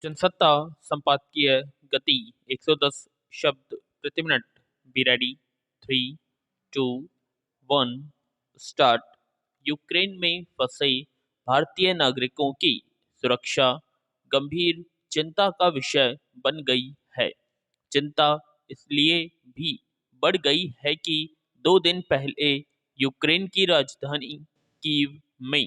जनसत्ता संपादकीय गति 110 शब्द प्रति minute. Be ready. 3, 2, 1 start. Ukraine में फंसे भारतीय नागरिकों की सुरक्षा गंभीर चिंता का विषय बन गई है। चिंता इसलिए भी बढ़ गई है कि 2 दिन पहले यूक्रेन की राजधानी कीव में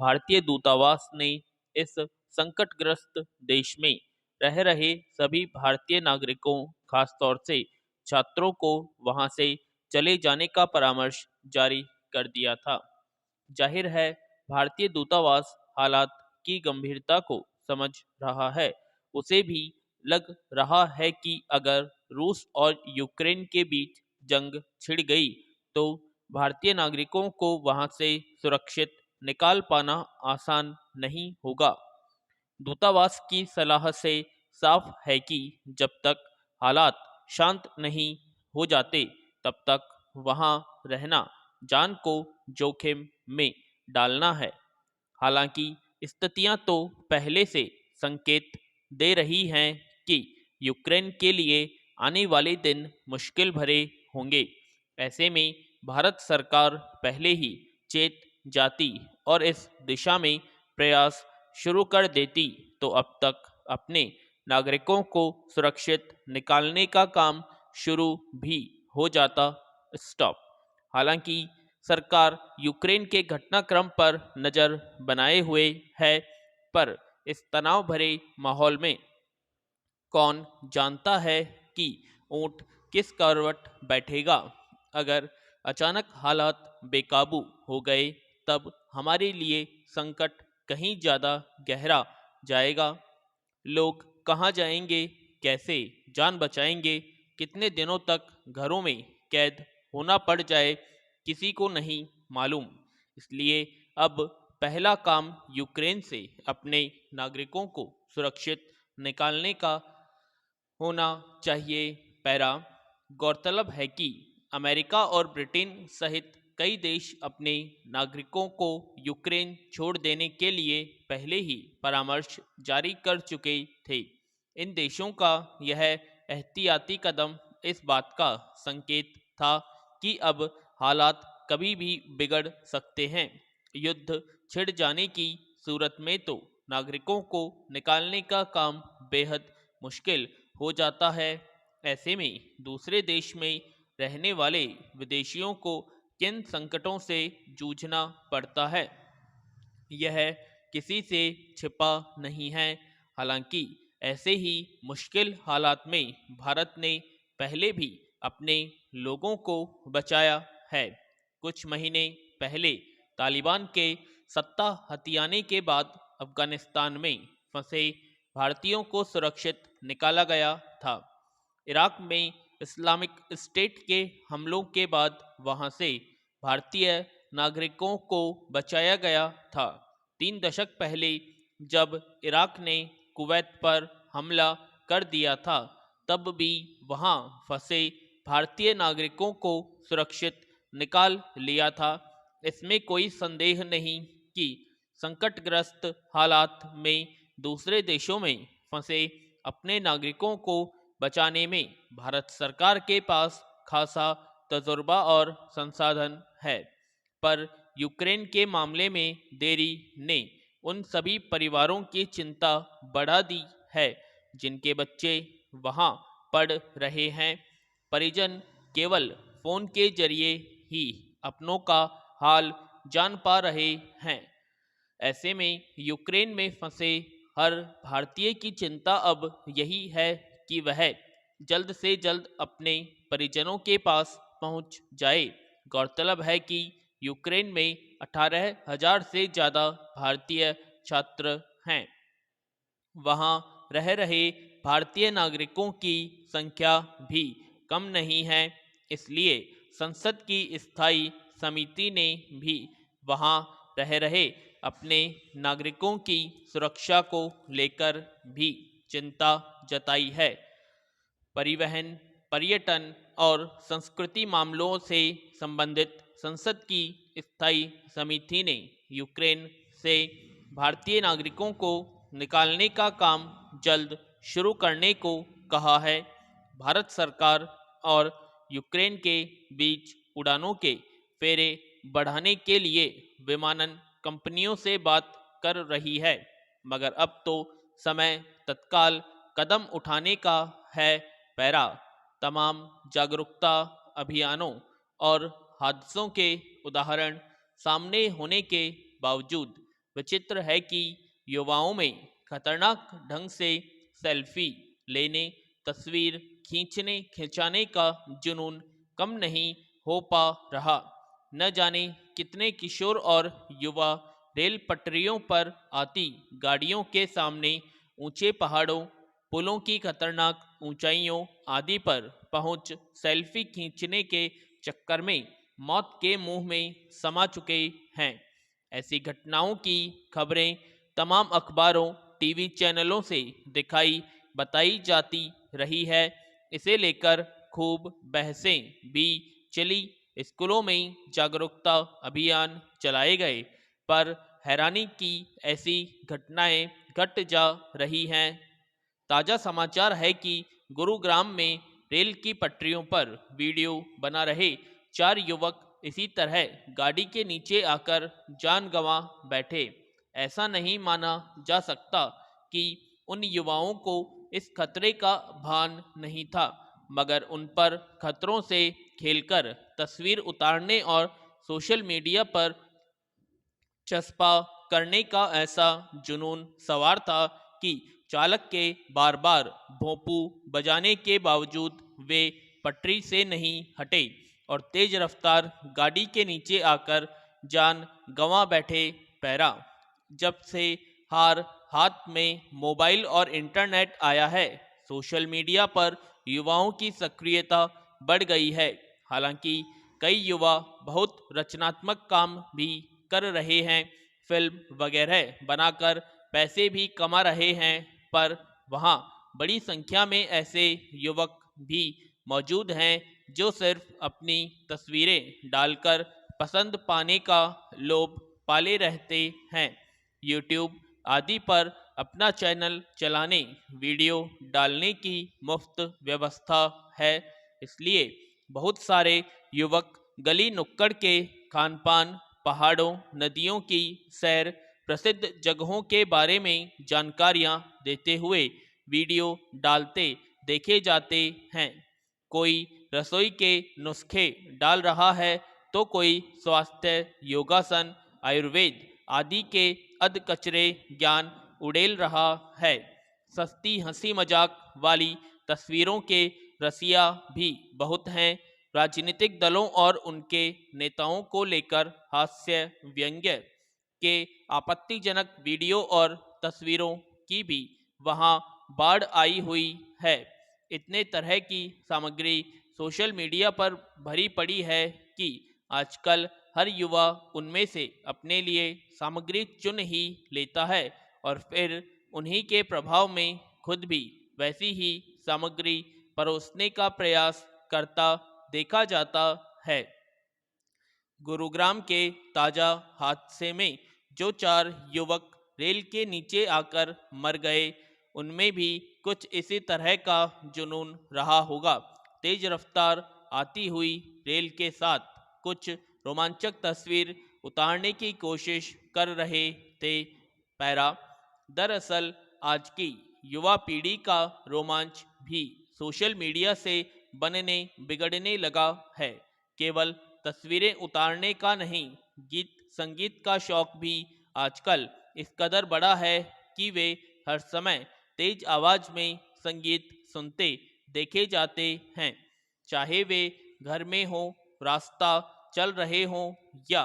भारतीय दूतावास ने इस संकटग्रस्त देश में रह रहे सभी भारतीय नागरिकों, खासतौर से छात्रों को वहां से चले जाने का परामर्श जारी कर दिया था। जाहिर है, भारतीय दूतावास हालात की गंभीरता को समझ रहा है। उसे भी लग रहा है कि अगर रूस और यूक्रेन के बीच जंग छिड़ गई तो भारतीय नागरिकों को वहां से सुरक्षित निकाल पाना आसान नहीं होगा। दूतावास की सलाह से साफ है कि जब तक हालात शांत नहीं हो जाते तब तक वहां रहना जान को जोखिम में डालना है। हालांकि स्थितियां तो पहले से संकेत दे रही हैं कि यूक्रेन के लिए आने वाले दिन मुश्किल भरे होंगे। ऐसे में भारत सरकार पहले ही चेत जाती और इस दिशा में प्रयास शुरू कर देती तो अब तक अपने नागरिकों को सुरक्षित निकालने का काम शुरू भी हो जाता। स्टॉप। हालांकि सरकार यूक्रेन के घटनाक्रम पर नजर बनाए हुए है, पर इस तनाव भरे माहौल में कौन जानता है कि ऊंट किस करवट बैठेगा। अगर अचानक हालात बेकाबू हो गए तब हमारे लिए संकट कहीं ज़्यादा गहरा जाएगा। लोग कहाँ जाएंगे, कैसे जान बचाएंगे, कितने दिनों तक घरों में कैद होना पड़ जाए, किसी को नहीं मालूम। इसलिए अब पहला काम यूक्रेन से अपने नागरिकों को सुरक्षित निकालने का होना चाहिए। पैरा। गौरतलब है कि अमेरिका और ब्रिटेन सहित कई देश अपने नागरिकों को यूक्रेन छोड़ देने के लिए पहले ही परामर्श जारी कर चुके थे। इन देशों का यह एहतियाती कदम इस बात का संकेत था कि अब हालात कभी भी बिगड़ सकते हैं। युद्ध छिड़ जाने की सूरत में तो नागरिकों को निकालने का काम बेहद मुश्किल हो जाता है। ऐसे में दूसरे देश में रहने वाले विदेशियों को किन संकटों से जूझना पड़ता है, यह किसी से छिपा नहीं है। हालांकि ऐसे ही मुश्किल हालात में भारत ने पहले भी अपने लोगों को बचाया है। कुछ महीने पहले तालिबान के सत्ता हथियाने के बाद अफगानिस्तान में फंसे भारतीयों को सुरक्षित निकाला गया था। इराक में इस्लामिक स्टेट के हमलों के बाद वहां से भारतीय नागरिकों को बचाया गया था। 3 दशक पहले जब इराक ने कुवैत पर हमला कर दिया था तब भी वहां फंसे भारतीय नागरिकों को सुरक्षित निकाल लिया था। इसमें कोई संदेह नहीं कि संकटग्रस्त हालात में दूसरे देशों में फंसे अपने नागरिकों को बचाने में भारत सरकार के पास खासा तजुर्बा और संसाधन है। पर यूक्रेन के मामले में देरी ने उन सभी परिवारों की चिंता बढ़ा दी है जिनके बच्चे वहां पढ़ रहे हैं। परिजन केवल फोन के जरिए ही अपनों का हाल जान पा रहे हैं। ऐसे में यूक्रेन में फंसे हर भारतीय की चिंता अब यही है कि वह जल्द से जल्द अपने परिजनों के पास पहुंच जाए। गौरतलब है कि यूक्रेन में 18,000 से ज़्यादा भारतीय छात्र हैं। वहां रह रहे भारतीय नागरिकों की संख्या भी कम नहीं है। इसलिए संसद की स्थायी समिति ने भी वहां रह रहे अपने नागरिकों की सुरक्षा को लेकर भी चिंता जताई है। परिवहन, पर्यटन और संस्कृति मामलों से संबंधित संसद की स्थायी समिति ने यूक्रेन से भारतीय नागरिकों को निकालने का काम जल्द शुरू करने को कहा है। भारत सरकार और यूक्रेन के बीच उड़ानों के फेरे बढ़ाने के लिए विमानन कंपनियों से बात कर रही है, मगर अब तो समय तत्काल कदम उठाने का है। पैरा तमाम जागरूकता अभियानों और हादसों के उदाहरण सामने होने के बावजूद विचित्र है कि युवाओं में खतरनाक ढंग से सेल्फी लेने, तस्वीर खिंचाने का जुनून कम नहीं हो पा रहा। न जाने कितने किशोर और युवा रेल पटरियों पर आती गाड़ियों के सामने, ऊंचे पहाड़ों, पुलों की खतरनाक ऊंचाइयों आदि पर पहुंच सेल्फी खींचने के चक्कर में मौत के मुंह में समा चुके हैं। ऐसी घटनाओं की खबरें तमाम अखबारों, टीवी चैनलों से दिखाई बताई जाती रही है। इसे लेकर खूब बहसें भी चली, स्कूलों में जागरूकता अभियान चलाए गए, पर हैरानी की ऐसी घटनाएं घट जा रही हैं। ताज़ा समाचार है कि गुरुग्राम में रेल की पटरियों पर वीडियो बना रहे 4 युवक इसी तरह गाड़ी के नीचे आकर जान गंवा बैठे। ऐसा नहीं माना जा सकता कि उन युवाओं को इस खतरे का भान नहीं था, मगर उन पर खतरों से खेलकर तस्वीर उतारने और सोशल मीडिया पर चस्पा करने का ऐसा जुनून सवार था कि चालक के बार बार भोंपू बजाने के बावजूद वे पटरी से नहीं हटे और तेज रफ्तार गाड़ी के नीचे आकर जान गंवा बैठे। पैरा जब से हार हाथ में मोबाइल और इंटरनेट आया है, सोशल मीडिया पर युवाओं की सक्रियता बढ़ गई है। हालांकि कई युवा बहुत रचनात्मक काम भी कर रहे हैं, फिल्म वगैरह बनाकर पैसे भी कमा रहे हैं, पर वहाँ बड़ी संख्या में ऐसे युवक भी मौजूद हैं जो सिर्फ अपनी तस्वीरें डालकर पसंद पाने का लोभ पाले रहते हैं। यूट्यूब आदि पर अपना चैनल चलाने, वीडियो डालने की मुफ्त व्यवस्था है, इसलिए बहुत सारे युवक गली नुक्कड़ के खान पान, पहाड़ों, नदियों की सैर, प्रसिद्ध जगहों के बारे में जानकारियां देते हुए वीडियो डालते देखे जाते हैं। कोई रसोई के नुस्खे डाल रहा है तो कोई स्वास्थ्य, योगासन, आयुर्वेद आदि के अधकचरे ज्ञान उड़ेल रहा है। सस्ती हंसी मजाक वाली तस्वीरों के रसिया भी बहुत हैं। राजनीतिक दलों और उनके नेताओं को लेकर हास्य व्यंग्य के आपत्तिजनक वीडियो और तस्वीरों की भी वहां बाढ़ आई हुई है। इतने तरह की सामग्री सोशल मीडिया पर भरी पड़ी है कि आजकल हर युवा उनमें से अपने लिए सामग्री चुन ही लेता है और फिर उन्हीं के प्रभाव में खुद भी वैसी ही सामग्री परोसने का प्रयास करता देखा जाता है। गुरुग्राम के ताजा हादसे में जो 4 युवक रेल के नीचे आकर मर गए, उनमें भी कुछ इसी तरह का जुनून रहा होगा। तेज रफ्तार आती हुई रेल के साथ कुछ रोमांचक तस्वीर उतारने की कोशिश कर रहे थे। पैरा दरअसल आज की युवा पीढ़ी का रोमांच भी सोशल मीडिया से बनने बिगड़ने लगा है। केवल तस्वीरें उतारने का नहीं, गीत संगीत का शौक भी आजकल इस कदर बड़ा है कि वे हर समय तेज आवाज में संगीत सुनते देखे जाते हैं, चाहे वे घर में हो, रास्ता चल रहे हों या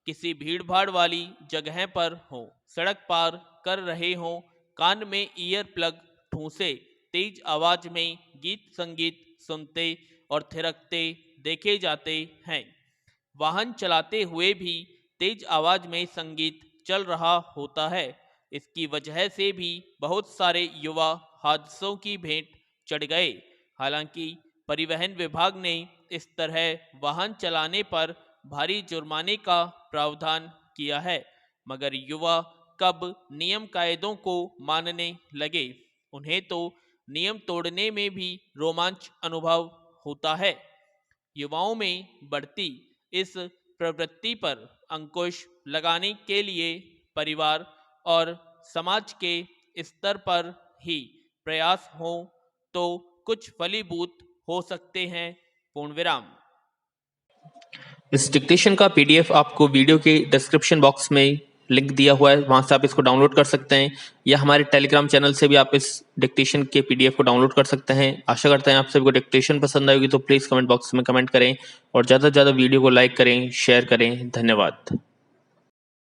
किसी भीड़ भाड़ वाली जगह पर हो, सड़क पार कर रहे हों, कान में ईयर प्लग ठूंसे तेज आवाज में गीत संगीत सुनते और थिरकते देखे जाते हैं। वाहन चलाते हुए भी तेज आवाज में संगीत चल रहा होता है। इसकी वजह से भी बहुत सारे युवा हादसों की भेंट चढ़ गए। हालांकि परिवहन विभाग ने इस तरह वाहन चलाने पर भारी जुर्माने का प्रावधान किया है, मगर युवा कब नियम कायदों को मानने लगे, उन्हें तो नियम तोड़ने में भी रोमांच अनुभव होता है। युवाओं में बढ़ती इस प्रवृत्ति पर अंकुश लगाने के लिए परिवार और समाज के स्तर पर ही प्रयास हो तो कुछ फलीभूत हो सकते हैं। पूर्ण विराम। इस डिक्टेशन का पीडीएफ आपको वीडियो के डिस्क्रिप्शन बॉक्स में लिंक दिया हुआ है, वहां से आप इसको डाउनलोड कर सकते हैं, या हमारे टेलीग्राम चैनल से भी आप इस डिक्टेशन के पीडीएफ को डाउनलोड कर सकते हैं। आशा करते हैं आप सभी को डिक्टेशन पसंद आएगी, तो प्लीज़ कमेंट बॉक्स में कमेंट करें और ज़्यादा से ज़्यादा वीडियो को लाइक करें, शेयर करें। धन्यवाद।